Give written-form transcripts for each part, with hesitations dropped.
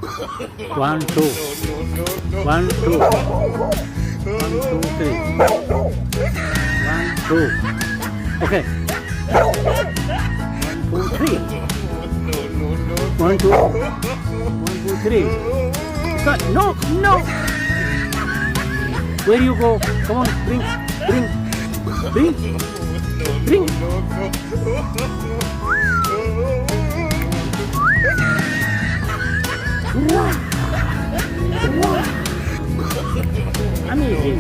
1, 2. 1, 2. 1, 2, 3. 1, 2. Okay. 1, 2, 3. 1, 2. 1, 2, 3. Cut. No, no. Where you go? Come on, bring. Wow. Amazing.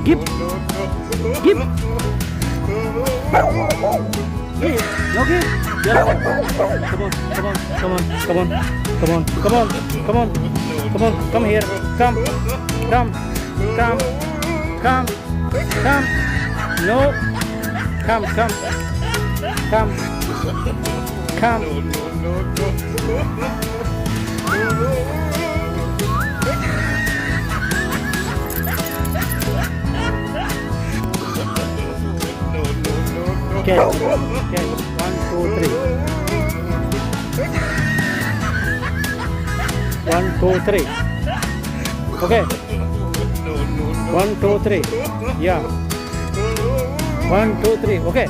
Give. Okay. Yes. Come on. Come here. Come. No. Come. Okay. 1, 2, 3. 1, 2, 3. Okay. 1, 2, 3. Yeah. 1, 2, 3. Okay.